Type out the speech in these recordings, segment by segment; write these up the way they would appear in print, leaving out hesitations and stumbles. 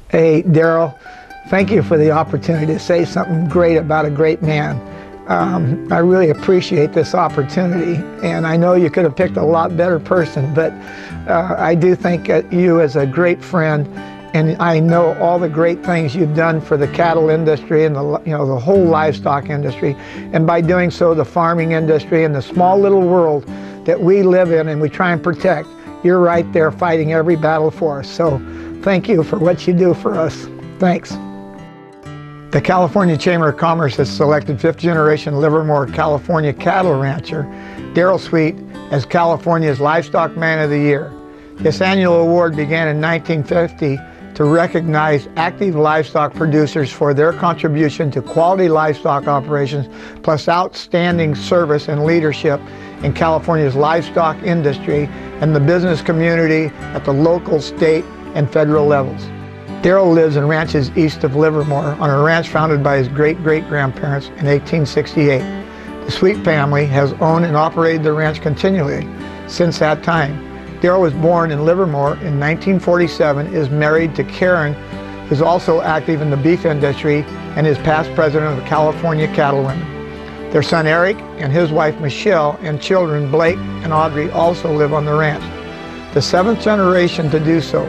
Hey, Darrell, thank you for the opportunity to say something great about a great man. I really appreciate this opportunity, and I know you could have picked a lot better person, but I do think you as a great friend, and I know all the great things you've done for the cattle industry and the whole livestock industry, and by doing so, the farming industry and the small little world that we live in and we try and protect. You're right there fighting every battle for us. So thank you for what you do for us. Thanks. The California Chamber of Commerce has selected fifth-generation Livermore, California cattle rancher Darrel Sweet as California's Livestock Man of the Year. This annual award began in 1950 to recognize active livestock producers for their contribution to quality livestock operations, plus outstanding service and leadership in California's livestock industry and the business community at the local, state, and federal levels. Darrel lives and ranches east of Livermore on a ranch founded by his great-great-grandparents in 1868. The Sweet family has owned and operated the ranch continually since that time. Darrel was born in Livermore in 1947, is married to Karen, who's also active in the beef industry and is past president of the California Cattlewomen. Their son Eric and his wife Michelle and children Blake and Audrey also live on the ranch. The seventh generation to do so.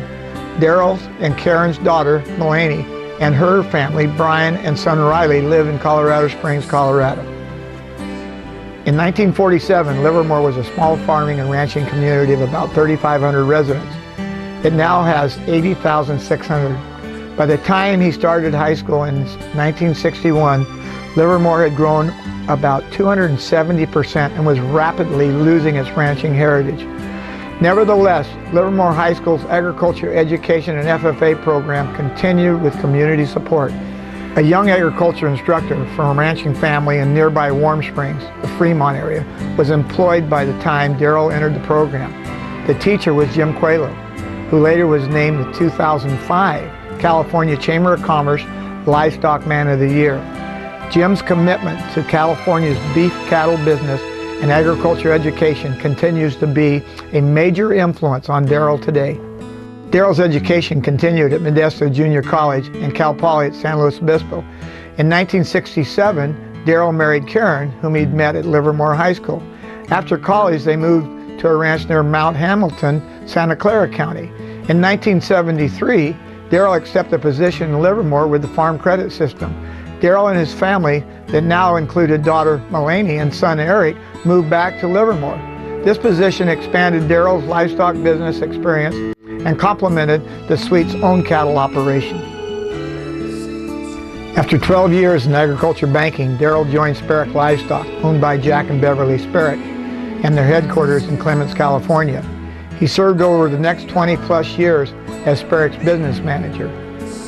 Darrel's and Karen's daughter Melanie and her family, Brian and son Riley, live in Colorado Springs, Colorado. In 1947, Livermore was a small farming and ranching community of about 3,500 residents. It now has 80,600. By the time he started high school in 1961, Livermore had grown about 270% and was rapidly losing its ranching heritage. Nevertheless, Livermore High School's agriculture education and FFA program continued with community support. A young agriculture instructor from a ranching family in nearby Warm Springs, the Fremont area, was employed by the time Darrel entered the program. The teacher was Jim Coelho, who later was named the 2005 California Chamber of Commerce Livestock Man of the Year. Jim's commitment to California's beef cattle business and agriculture education continues to be a major influence on Darrel today. Darrel's education continued at Modesto Junior College and Cal Poly at San Luis Obispo. In 1967, Darrel married Karen, whom he'd met at Livermore High School. After college, they moved to a ranch near Mount Hamilton, Santa Clara County. In 1973, Darrel accepted a position in Livermore with the Farm Credit System. Darrel and his family, that now included daughter Melanie and son Eric, moved back to Livermore. This position expanded Darrel's livestock business experience and complemented the Sweet's own cattle operation. After 12 years in agriculture banking, Darrel joined Sperrick Livestock, owned by Jack and Beverly Sperrick, and their headquarters in Clements, California. He served over the next 20-plus years as Sperrick's business manager.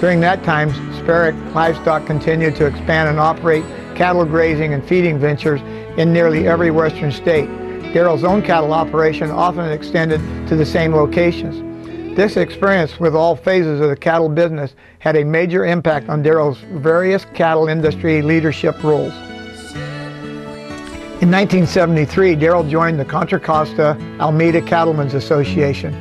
During that time, Sperrick Livestock continued to expand and operate cattle grazing and feeding ventures in nearly every western state. Darrel's own cattle operation often extended to the same locations. This experience with all phases of the cattle business had a major impact on Darrel's various cattle industry leadership roles. In 1973, Darrel joined the Contra Costa Alameda Cattlemen's Association,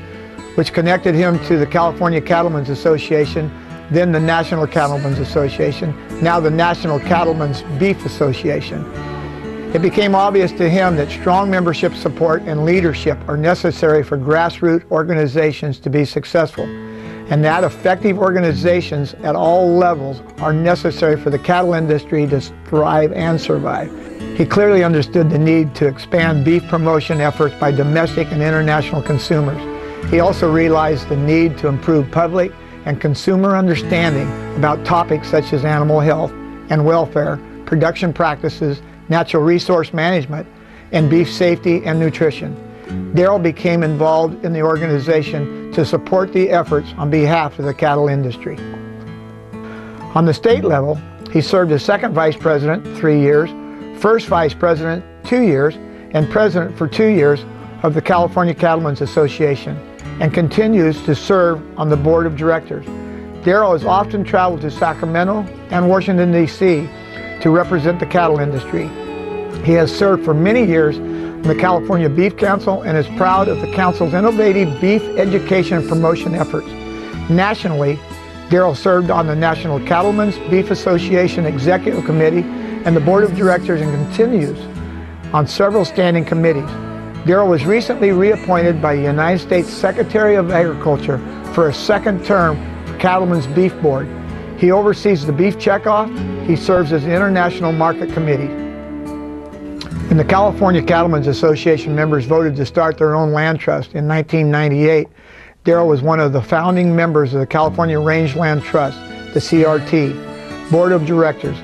which connected him to the California Cattlemen's Association, then the National Cattlemen's Association, now the National Cattlemen's Beef Association. It became obvious to him that strong membership support and leadership are necessary for grassroots organizations to be successful, and that effective organizations at all levels are necessary for the cattle industry to thrive and survive. He clearly understood the need to expand beef promotion efforts by domestic and international consumers. He also realized the need to improve public and consumer understanding about topics such as animal health and welfare, production practices, natural resource management, and beef safety and nutrition. Darrel became involved in the organization to support the efforts on behalf of the cattle industry. On the state level, he served as second vice president 3 years, first vice president 2 years, and president for 2 years of the California Cattlemen's Association, and continues to serve on the board of directors. Darrel has often traveled to Sacramento and Washington, D.C. to represent the cattle industry. He has served for many years on the California Beef Council and is proud of the council's innovative beef education and promotion efforts. Nationally, Darrel served on the National Cattlemen's Beef Association Executive Committee and the Board of Directors and continues on several standing committees. Darrel was recently reappointed by the United States Secretary of Agriculture for a second term for Cattlemen's Beef Board. He oversees the beef checkoff. He serves as the International Market Committee. When the California Cattlemen's Association members voted to start their own land trust in 1998, Darrel was one of the founding members of the California Rangeland Trust, the CRT, Board of Directors.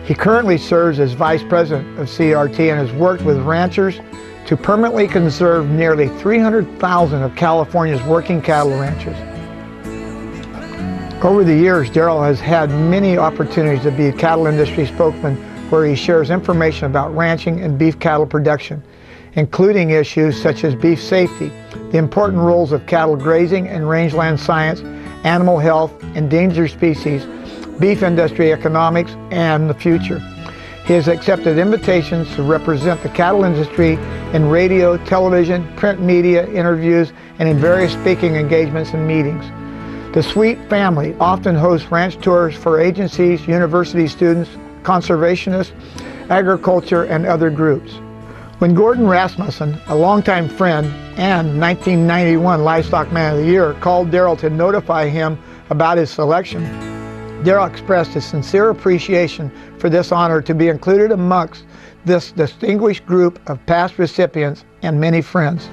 He currently serves as Vice President of CRT and has worked with ranchers to permanently conserve nearly 300,000 of California's working cattle ranches. Over the years, Darrel has had many opportunities to be a cattle industry spokesman where he shares information about ranching and beef cattle production, including issues such as beef safety, the important roles of cattle grazing and rangeland science, animal health, endangered species, beef industry economics, and the future. He has accepted invitations to represent the cattle industry in radio, television, print media, interviews, and in various speaking engagements and meetings. The Sweet family often hosts ranch tours for agencies, university students, conservationists, agriculture, and other groups. When Gordon Rasmussen, a longtime friend and 1991 Livestock Man of the Year, called Darrel to notify him about his selection, Darrel expressed his sincere appreciation for this honor to be included amongst this distinguished group of past recipients and many friends.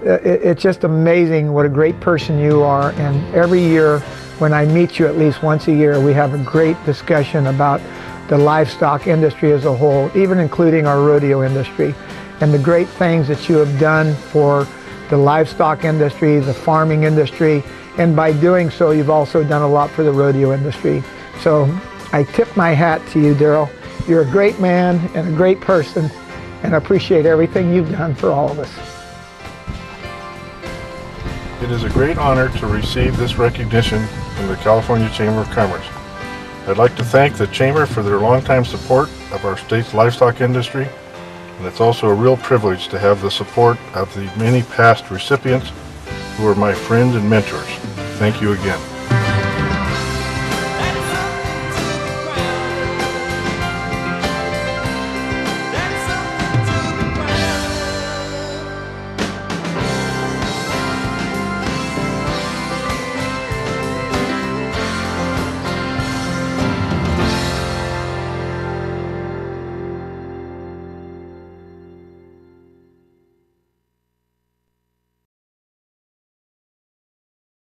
It's just amazing what a great person you are, and every year when I meet you at least once a year, we have a great discussion about the livestock industry as a whole, even including our rodeo industry, and the great things that you have done for the livestock industry, the farming industry, and by doing so, you've also done a lot for the rodeo industry. So I tip my hat to you, Darrel. You're a great man and a great person, and I appreciate everything you've done for all of us. It is a great honor to receive this recognition from the California Chamber of Commerce. I'd like to thank the Chamber for their longtime support of our state's livestock industry, and it's also a real privilege to have the support of the many past recipients who are my friends and mentors. Thank you again.